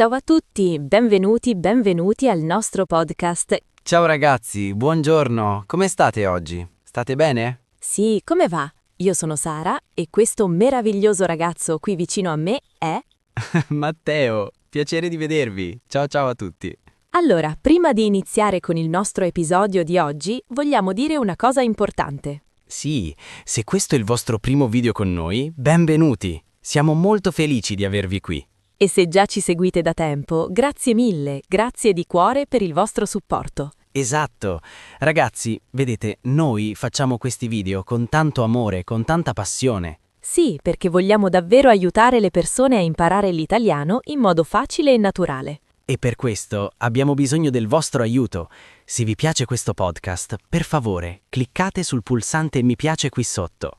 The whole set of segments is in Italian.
Ciao a tutti, benvenuti al nostro podcast. Ciao ragazzi, buongiorno. Come state oggi? State bene? Sì, come va? Io sono Sara e questo meraviglioso ragazzo qui vicino a me è... Matteo, piacere di vedervi. Ciao ciao a tutti. Allora, prima di iniziare con il nostro episodio di oggi, vogliamo dire una cosa importante. Sì, se questo è il vostro primo video con noi, benvenuti. Siamo molto felici di avervi qui. E se già ci seguite da tempo, grazie mille, grazie di cuore per il vostro supporto. Esatto. Ragazzi, vedete, noi facciamo questi video con tanto amore, con tanta passione. Sì, perché vogliamo davvero aiutare le persone a imparare l'italiano in modo facile e naturale. E per questo abbiamo bisogno del vostro aiuto. Se vi piace questo podcast, per favore, cliccate sul pulsante mi piace qui sotto.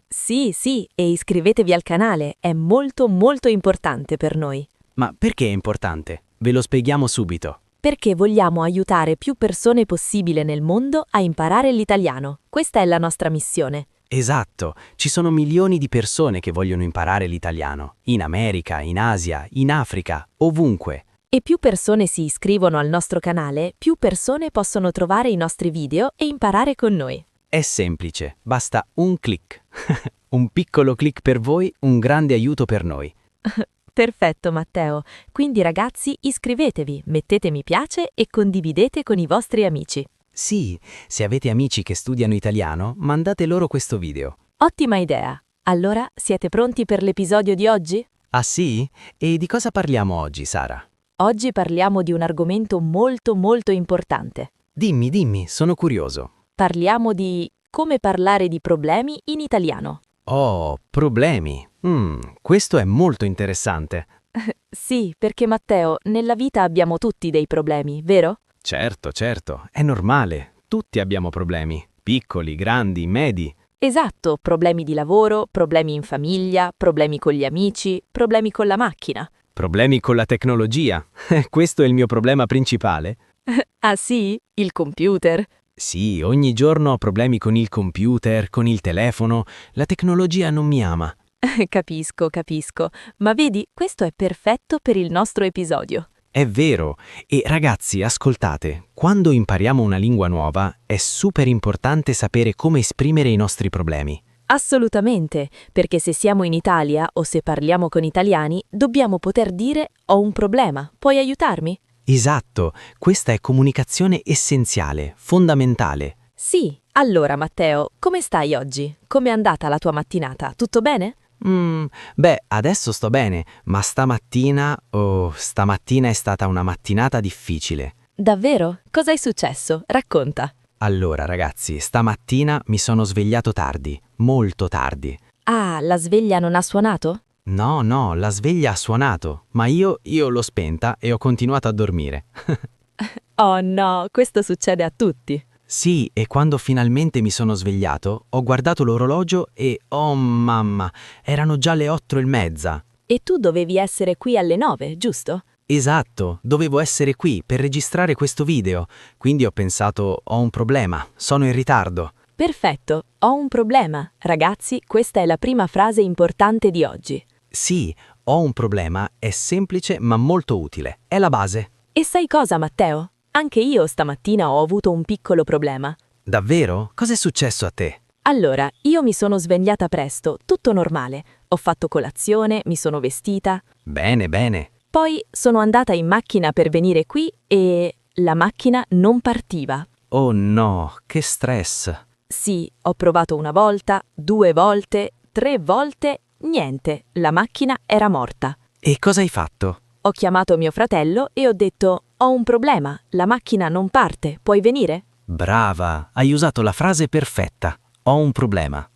Sì, e iscrivetevi al canale, è molto importante per noi. Ma perché è importante? Ve lo spieghiamo subito. Perché vogliamo aiutare più persone possibile nel mondo a imparare l'italiano. Questa è la nostra missione. Esatto, ci sono milioni di persone che vogliono imparare l'italiano. In America, in Asia, in Africa, ovunque. E più persone si iscrivono al nostro canale, più persone possono trovare i nostri video e imparare con noi. È semplice, basta un click. Un piccolo click per voi, un grande aiuto per noi. Perfetto Matteo, quindi ragazzi iscrivetevi, mettete mi piace e condividete con i vostri amici. Sì, se avete amici che studiano italiano, mandate loro questo video. Ottima idea! Allora, siete pronti per l'episodio di oggi? Ah sì? E di cosa parliamo oggi, Sara? Oggi parliamo di un argomento molto importante. Dimmi, sono curioso. Parliamo di come parlare di problemi in italiano. Oh, problemi. Questo è molto interessante. Sì, perché Matteo, nella vita abbiamo tutti dei problemi, vero? Certo, è normale. Tutti abbiamo problemi. Piccoli, grandi, medi. Esatto, problemi di lavoro, problemi in famiglia, problemi con gli amici, problemi con la macchina. Problemi con la tecnologia. Questo è il mio problema principale. Ah sì? Il computer? Sì, ogni giorno ho problemi con il computer, con il telefono. La tecnologia non mi ama. Capisco, ma vedi, questo è perfetto per il nostro episodio. È vero. E ragazzi, ascoltate, quando impariamo una lingua nuova è super importante sapere come esprimere i nostri problemi. Assolutamente, perché se siamo in Italia o se parliamo con italiani, dobbiamo poter dire ho un problema, puoi aiutarmi? Esatto, questa è comunicazione essenziale, fondamentale. Sì, allora Matteo, come stai oggi? Com'è andata la tua mattinata? Tutto bene? Adesso sto bene, ma stamattina è stata una mattinata difficile. Davvero? Cosa è successo? Racconta. Allora, ragazzi, stamattina mi sono svegliato tardi, molto tardi. Ah, la sveglia non ha suonato? No, la sveglia ha suonato, ma io l'ho spenta e ho continuato a dormire. Oh no, questo succede a tutti. Sì, e quando finalmente mi sono svegliato, ho guardato l'orologio e, oh mamma, erano già le 8:30. E tu dovevi essere qui alle 9, giusto? Esatto, dovevo essere qui per registrare questo video, quindi ho pensato, ho un problema, sono in ritardo. Perfetto, ho un problema. Ragazzi, questa è la prima frase importante di oggi. Sì, ho un problema, è semplice ma molto utile, è la base. E sai cosa, Matteo? Anche io stamattina ho avuto un piccolo problema. Davvero? Cosa è successo a te? Allora, io mi sono svegliata presto, tutto normale. Ho fatto colazione, mi sono vestita. Bene. Poi sono andata in macchina per venire qui e la macchina non partiva. Oh no, che stress. Sì, ho provato una volta, 2 volte, 3 volte, niente, la macchina era morta. E cosa hai fatto? Ho chiamato mio fratello e ho detto ho un problema, la macchina non parte, puoi venire? Brava, hai usato la frase perfetta. Ho un problema.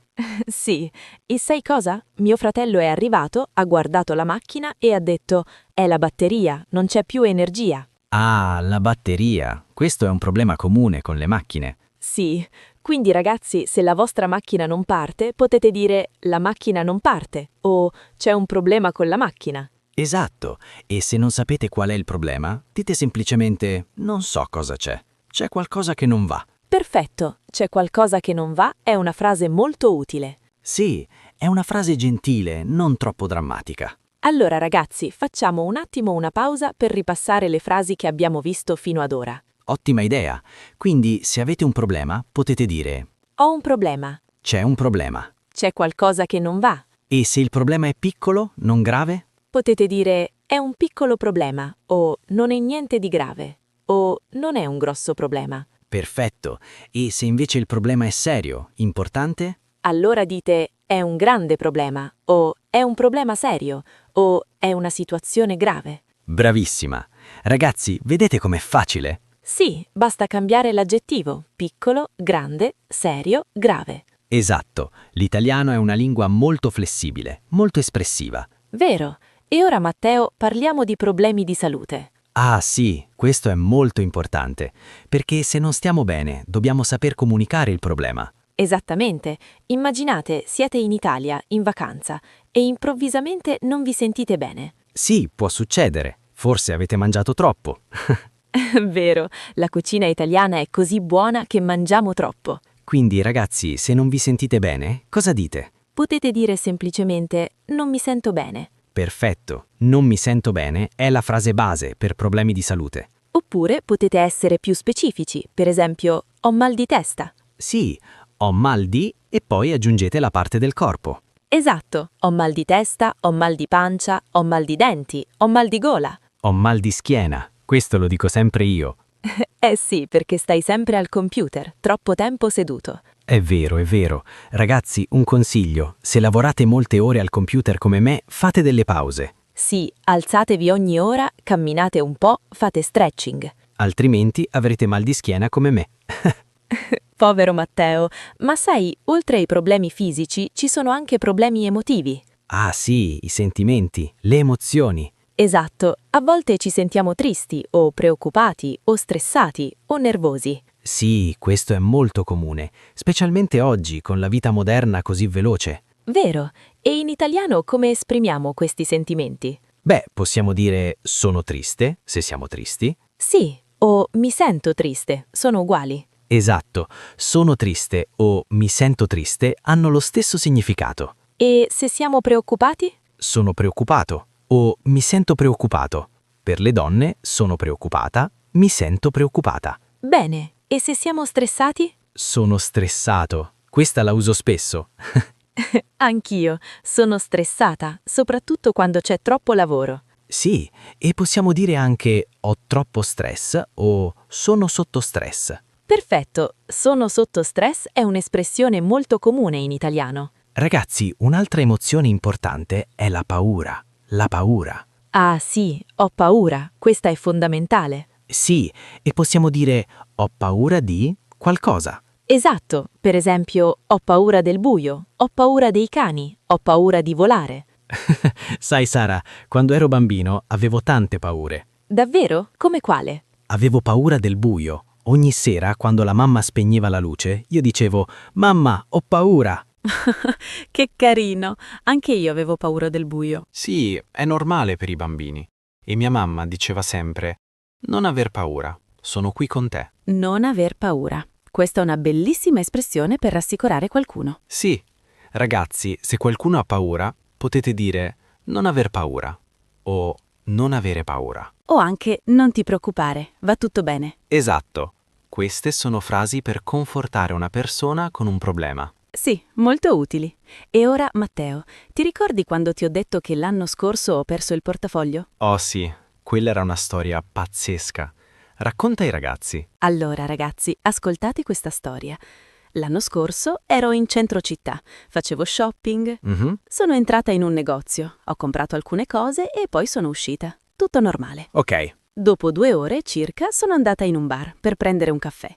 Sì, e sai cosa? Mio fratello è arrivato, ha guardato la macchina e ha detto è la batteria, non c'è più energia. Ah, la batteria. Questo è un problema comune con le macchine. Sì, quindi ragazzi, se la vostra macchina non parte, potete dire la macchina non parte o c'è un problema con la macchina. Esatto, e se non sapete qual è il problema, dite semplicemente non so cosa c'è. C'è qualcosa che non va. Perfetto, c'è qualcosa che non va è una frase molto utile. Sì, è una frase gentile, non troppo drammatica. Allora ragazzi, facciamo un attimo una pausa per ripassare le frasi che abbiamo visto fino ad ora. Ottima idea. Quindi, se avete un problema, potete dire Ho un problema. c'è un problema. C'è qualcosa che non va. E se il problema è piccolo, non grave? Potete dire è un piccolo problema o non è niente di grave o non è un grosso problema. Perfetto. E se invece il problema è serio, importante? Allora dite è un grande problema o è un problema serio o è una situazione grave. Bravissima. Ragazzi, vedete com'è facile? Sì, basta cambiare l'aggettivo piccolo, grande, serio, grave. Esatto. L'italiano è una lingua molto flessibile, molto espressiva. Vero. E ora Matteo parliamo di problemi di salute. Ah sì, questo è molto importante, perché se non stiamo bene, dobbiamo saper comunicare il problema. Esattamente. Immaginate siete in Italia, in vacanza, e improvvisamente non vi sentite bene. Sì, può succedere. Forse avete mangiato troppo. Vero, la cucina italiana è così buona che mangiamo troppo. Quindi, ragazzi, se non vi sentite bene, cosa dite? Potete dire semplicemente non mi sento bene. Perfetto. Non mi sento bene è la frase base per problemi di salute. Oppure potete essere più specifici, per esempio ho mal di testa. Sì, ho mal di e poi aggiungete la parte del corpo. Esatto, ho mal di testa, ho mal di pancia, ho mal di denti, ho mal di gola. Ho mal di schiena. Questo lo dico sempre io. Eh sì, perché stai sempre al computer, troppo tempo seduto. È vero, è vero. Ragazzi, un consiglio. Se lavorate molte ore al computer come me, fate delle pause. Sì, alzatevi ogni ora, camminate un po', fate stretching. Altrimenti avrete mal di schiena come me. Povero Matteo, ma sai, oltre ai problemi fisici ci sono anche problemi emotivi. Ah sì, i sentimenti, le emozioni. Esatto, a volte ci sentiamo tristi o preoccupati o stressati o nervosi. Sì, questo è molto comune, specialmente oggi con la vita moderna così veloce. Vero, e in italiano come esprimiamo questi sentimenti? Beh, possiamo dire sono triste, se siamo tristi. Sì, o mi sento triste, sono uguali. Esatto, sono triste o mi sento triste hanno lo stesso significato. E se siamo preoccupati? Sono preoccupato o mi sento preoccupato. Per le donne sono preoccupata, mi sento preoccupata. Bene, e se siamo stressati? Sono stressato. Questa la uso spesso. Anch'io, sono stressata, soprattutto quando c'è troppo lavoro. Sì, e possiamo dire anche ho troppo stress o sono sotto stress. Perfetto, sono sotto stress è un'espressione molto comune in italiano. Ragazzi, un'altra emozione importante è la paura. La paura. Ah sì, ho paura, questa è fondamentale. Sì, e possiamo dire ho paura di qualcosa. Esatto, per esempio, ho paura del buio, ho paura dei cani, ho paura di volare. Sai Sara, quando ero bambino avevo tante paure. Davvero? Come quale? Avevo paura del buio. Ogni sera, quando la mamma spegneva la luce, io dicevo «Mamma, ho paura!». Che carino, anche io avevo paura del buio. Sì, è normale per i bambini. E mia mamma diceva sempre: non aver paura, sono qui con te. Non aver paura. Questa è una bellissima espressione per rassicurare qualcuno. Sì, ragazzi, se qualcuno ha paura, potete dire non aver paura o non avere paura. O anche non ti preoccupare, va tutto bene. Esatto, queste sono frasi per confortare una persona con un problema. Sì, molto utili. E ora, Matteo, ti ricordi quando ti ho detto che l'anno scorso ho perso il portafoglio? Oh sì, quella era una storia pazzesca. Racconta ai ragazzi. Allora, ragazzi, ascoltate questa storia. L'anno scorso ero in centro città, facevo shopping, sono entrata in un negozio, ho comprato alcune cose e poi sono uscita. Tutto normale. Ok. Dopo 2 ore circa sono andata in un bar per prendere un caffè.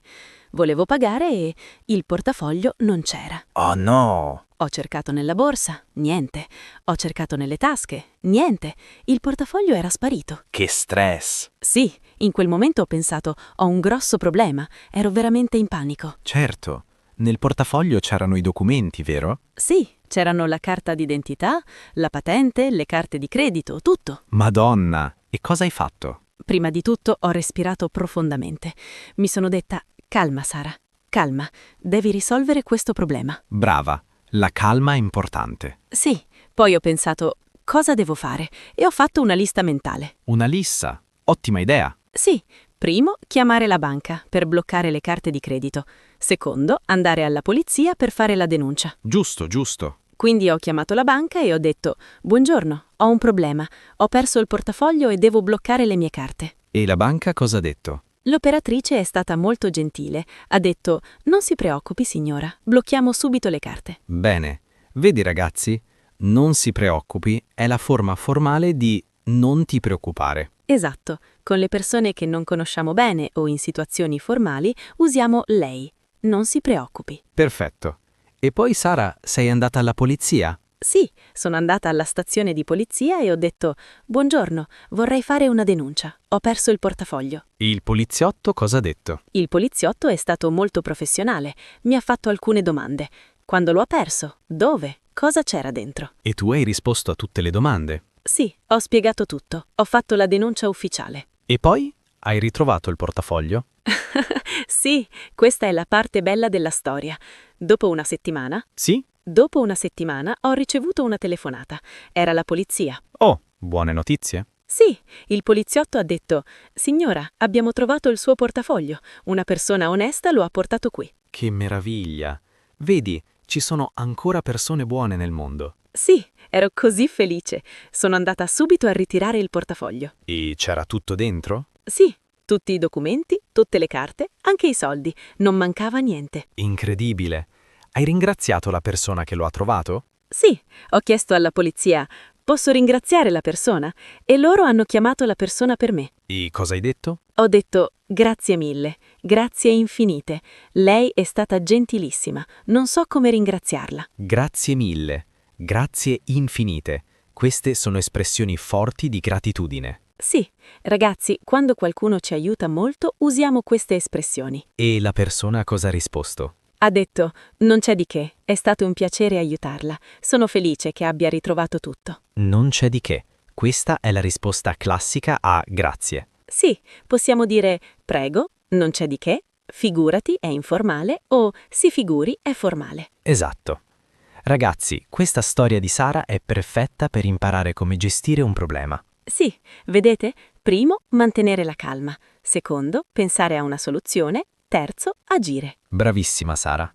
Volevo pagare e il portafoglio non c'era. Oh no! Ho cercato nella borsa, niente. Ho cercato nelle tasche, niente. Il portafoglio era sparito. Che stress! Sì, in quel momento ho pensato, ho un grosso problema. Ero veramente in panico. Certo, nel portafoglio c'erano i documenti, vero? Sì, c'erano la carta d'identità, la patente, le carte di credito, tutto. Madonna! E cosa hai fatto? Prima di tutto ho respirato profondamente. Mi sono detta, calma Sara, calma, devi risolvere questo problema. Brava, la calma è importante. Sì, poi ho pensato, cosa devo fare e ho fatto una lista mentale. Una lista. Ottima idea. Sì, primo, chiamare la banca per bloccare le carte di credito. Secondo, andare alla polizia per fare la denuncia. Giusto, giusto. Quindi ho chiamato la banca e ho detto: buongiorno, ho un problema, ho perso il portafoglio e devo bloccare le mie carte. E la banca cosa ha detto? L'operatrice è stata molto gentile, ha detto: non si preoccupi signora, blocchiamo subito le carte. Bene. Vedi ragazzi, non si preoccupi è la forma formale di non ti preoccupare. Esatto, con le persone che non conosciamo bene o in situazioni formali usiamo lei. Non si preoccupi. Perfetto. E poi Sara, sei andata alla polizia? Sì, sono andata alla stazione di polizia e ho detto: buongiorno, vorrei fare una denuncia. Ho perso il portafoglio. Il poliziotto cosa ha detto? Il poliziotto è stato molto professionale. Mi ha fatto alcune domande. Quando lo ha perso? Dove? Cosa c'era dentro? E tu hai risposto a tutte le domande. Sì, ho spiegato tutto. Ho fatto la denuncia ufficiale. E poi? Hai ritrovato il portafoglio? Sì, questa è la parte bella della storia. Dopo una settimana Sì? ho ricevuto una telefonata. Era la polizia. Oh, buone notizie. Sì, il poliziotto ha detto: signora, abbiamo trovato il suo portafoglio. Una persona onesta lo ha portato qui. Che meraviglia. Vedi, ci sono ancora persone buone nel mondo. Sì, ero così felice. Sono andata subito a ritirare il portafoglio. E c'era tutto dentro? Sì, tutti i documenti, tutte le carte, anche i soldi. Non mancava niente. Incredibile. Hai ringraziato la persona che lo ha trovato? Sì, ho chiesto alla polizia: posso ringraziare la persona? E loro hanno chiamato la persona per me. E cosa hai detto? Ho detto: grazie mille, grazie infinite. Lei è stata gentilissima. Non so come ringraziarla. Grazie mille. Grazie infinite. Queste sono espressioni forti di gratitudine. Sì, ragazzi, quando qualcuno ci aiuta molto, usiamo queste espressioni. E la persona cosa ha risposto? Ha detto: non c'è di che, è stato un piacere aiutarla. Sono felice che abbia ritrovato tutto. Non c'è di che. Questa è la risposta classica a grazie. Sì, possiamo dire prego, non c'è di che, figurati è informale o si figuri è formale. Esatto. Ragazzi, questa storia di Sara è perfetta per imparare come gestire un problema. Sì, vedete? Primo, mantenere la calma. Secondo, pensare a una soluzione. Terzo, agire. Bravissima Sara.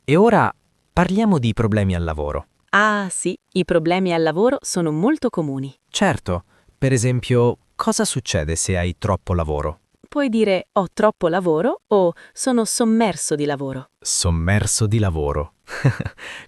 E ora parliamo di problemi al lavoro. Ah sì, i problemi al lavoro sono molto comuni. Certo, per esempio, cosa succede se hai troppo lavoro? Puoi dire ho troppo lavoro o sono sommerso di lavoro. Sommerso di lavoro.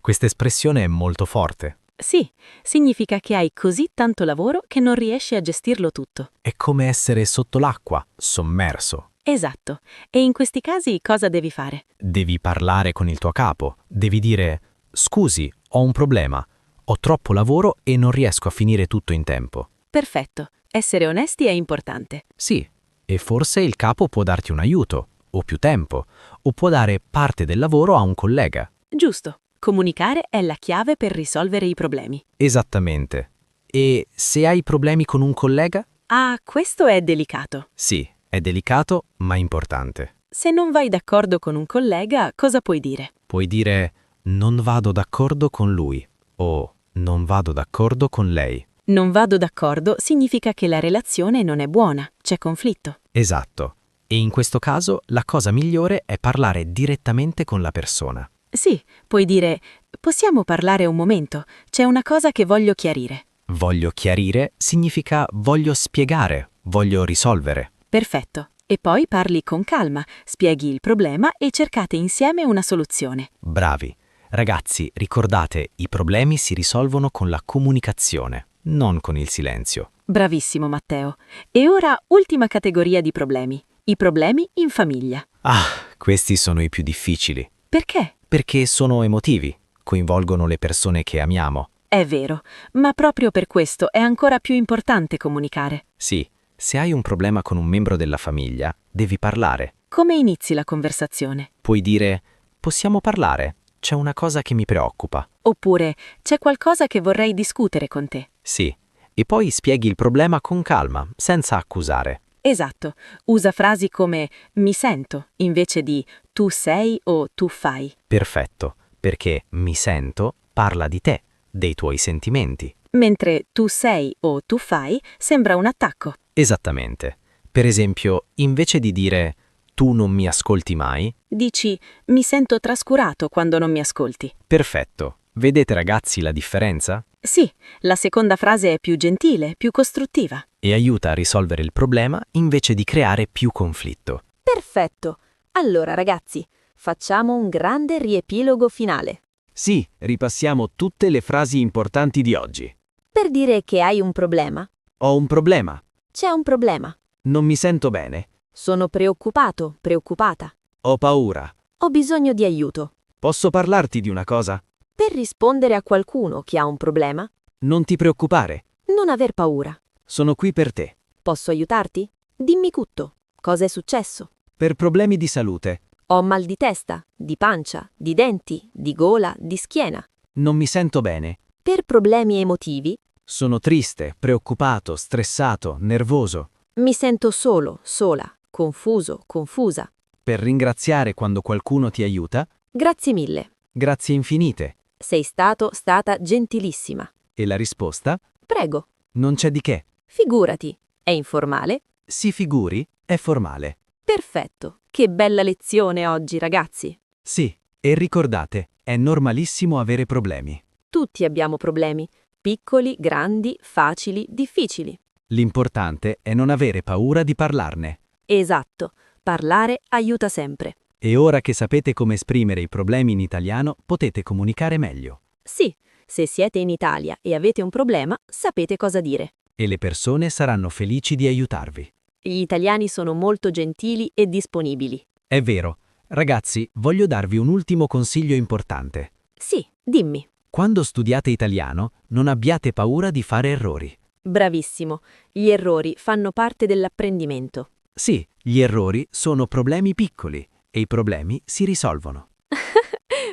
Questa espressione è molto forte. Sì, significa che hai così tanto lavoro che non riesci a gestirlo tutto. È come essere sotto l'acqua, sommerso. Esatto. E in questi casi cosa devi fare? Devi parlare con il tuo capo. Devi dire: scusi, ho un problema. Ho troppo lavoro e non riesco a finire tutto in tempo. Perfetto. Essere onesti è importante. Sì, e forse il capo può darti un aiuto, o più tempo, o può dare parte del lavoro a un collega. Giusto. Comunicare è la chiave per risolvere i problemi. Esattamente. E se hai problemi con un collega? Ah, questo è delicato. Sì, è delicato, ma importante. Se non vai d'accordo con un collega, cosa puoi dire? Puoi dire: non vado d'accordo con lui, o non vado d'accordo con lei. Non vado d'accordo significa che la relazione non è buona, c'è conflitto. Esatto. E in questo caso la cosa migliore è parlare direttamente con la persona. Sì, puoi dire: possiamo parlare un momento, c'è una cosa che voglio chiarire. Voglio chiarire significa voglio spiegare, voglio risolvere. Perfetto. E poi parli con calma, spieghi il problema e cercate insieme una soluzione. Bravi. Ragazzi, ricordate, i problemi si risolvono con la comunicazione, non con il silenzio. Bravissimo Matteo. E ora ultima categoria di problemi. I problemi in famiglia. Ah, questi sono i più difficili. Perché? Perché sono emotivi, coinvolgono le persone che amiamo. È vero, ma proprio per questo è ancora più importante comunicare. Sì, se hai un problema con un membro della famiglia, devi parlare. Come inizi la conversazione? Puoi dire: possiamo parlare? C'è una cosa che mi preoccupa. Oppure c'è qualcosa che vorrei discutere con te. Sì, e poi spieghi il problema con calma, senza accusare. Esatto, usa frasi come mi sento invece di tu sei o tu fai. Perfetto, perché mi sento parla di te, dei tuoi sentimenti. mentre tu sei o tu fai sembra un attacco. Esattamente. Per esempio, invece di dire tu non mi ascolti mai, Dici mi sento trascurato quando non mi ascolti. perfetto. Vedete ragazzi la differenza? Sì, la seconda frase è più gentile, più costruttiva. E aiuta a risolvere il problema invece di creare più conflitto. Perfetto. Allora, ragazzi, facciamo un grande riepilogo finale. Sì, ripassiamo tutte le frasi importanti di oggi. Per dire che hai un problema. Ho un problema. C'è un problema. Non mi sento bene. Sono preoccupato, preoccupata. Ho paura. Ho bisogno di aiuto. Posso parlarti di una cosa? Per rispondere a qualcuno che ha un problema, Non ti preoccupare. non aver paura. Sono qui per te. Posso aiutarti? Dimmi tutto. Cosa è successo? Per problemi di salute. Ho mal di testa, di pancia, di denti, di gola, di schiena. Non mi sento bene. Per problemi emotivi, Sono triste, preoccupato, stressato, nervoso. mi sento solo, sola, confuso, confusa. Per ringraziare quando qualcuno ti aiuta. Grazie mille. Grazie infinite. Sei stata gentilissima. E la risposta? Prego. Non c'è di che. Figurati. È informale? Si figuri, è formale. Perfetto. Che bella lezione oggi, ragazzi. Sì, e ricordate, è normalissimo avere problemi. Tutti abbiamo problemi. Piccoli, grandi, facili, difficili. L'importante è non avere paura di parlarne. Esatto. Parlare aiuta sempre. E ora che sapete come esprimere i problemi in italiano, potete comunicare meglio. Sì, se siete in Italia e avete un problema, sapete cosa dire. E le persone saranno felici di aiutarvi. Gli italiani sono molto gentili e disponibili. È vero. Ragazzi, voglio darvi un ultimo consiglio importante. Sì, dimmi. Quando studiate italiano, non abbiate paura di fare errori. Bravissimo. Gli errori fanno parte dell'apprendimento. Sì, gli errori sono problemi piccoli e i problemi si risolvono.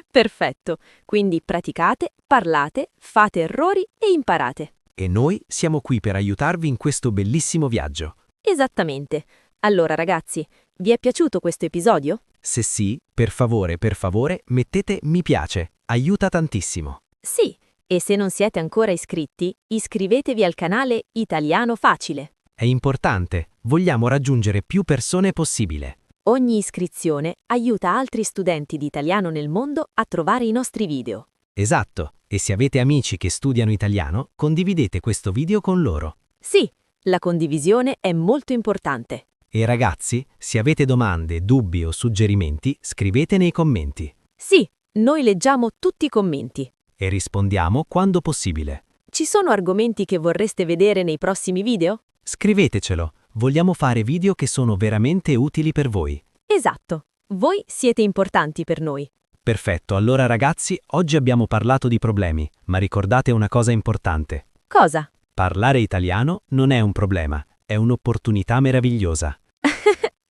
Perfetto. Quindi praticate, parlate, fate errori e imparate. E noi siamo qui per aiutarvi in questo bellissimo viaggio. Esattamente. Allora ragazzi, vi è piaciuto questo episodio? Se sì, per favore, mettete mi piace. Aiuta tantissimo. Sì. E se non siete ancora iscritti, iscrivetevi al canale Italiano Facile. È importante, vogliamo raggiungere più persone possibile. Ogni iscrizione aiuta altri studenti di italiano nel mondo a trovare i nostri video. Esatto, e se avete amici che studiano italiano, condividete questo video con loro. Sì, la condivisione è molto importante. E ragazzi, se avete domande, dubbi o suggerimenti, scrivete nei commenti. Sì, noi leggiamo tutti i commenti. E rispondiamo quando possibile. Ci sono argomenti che vorreste vedere nei prossimi video? Scrivetecelo, vogliamo fare video che sono veramente utili per voi. Esatto, voi siete importanti per noi. Perfetto, allora ragazzi, oggi abbiamo parlato di problemi, ma ricordate una cosa importante. Cosa? Parlare italiano non è un problema, è un'opportunità meravigliosa.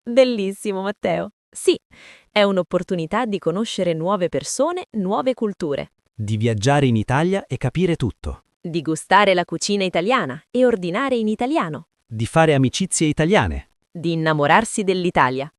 Bellissimo, Matteo. Sì, è un'opportunità di conoscere nuove persone, nuove culture, Di viaggiare in Italia e capire tutto. di gustare la cucina italiana e ordinare in italiano, Di fare amicizie italiane. di innamorarsi dell'Italia.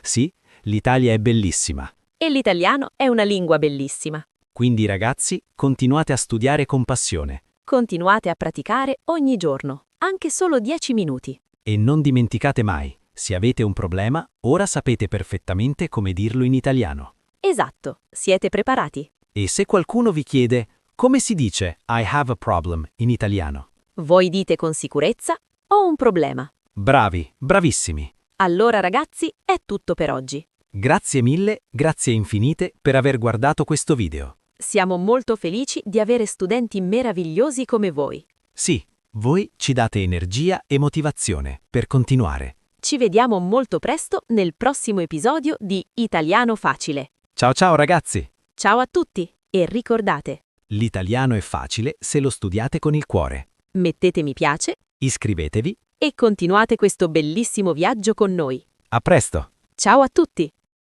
Sì, l'Italia è bellissima. E l'italiano è una lingua bellissima. Quindi ragazzi, continuate a studiare con passione. Continuate a praticare ogni giorno, anche solo 10 minuti. E non dimenticate mai, se avete un problema, ora sapete perfettamente come dirlo in italiano. Esatto, siete preparati? E se qualcuno vi chiede come si dice I have a problem in italiano? Voi dite con sicurezza ho un problema. Bravi, bravissimi. Allora ragazzi, è tutto per oggi. Grazie mille, grazie infinite per aver guardato questo video. Siamo molto felici di avere studenti meravigliosi come voi. Sì, voi ci date energia e motivazione per continuare. Ci vediamo molto presto nel prossimo episodio di Italiano Facile. Ciao ciao ragazzi! Ciao a tutti e ricordate, L'italiano è facile se lo studiate con il cuore. mettete mi piace Iscrivetevi. e continuate questo bellissimo viaggio con noi. A presto! Ciao a tutti!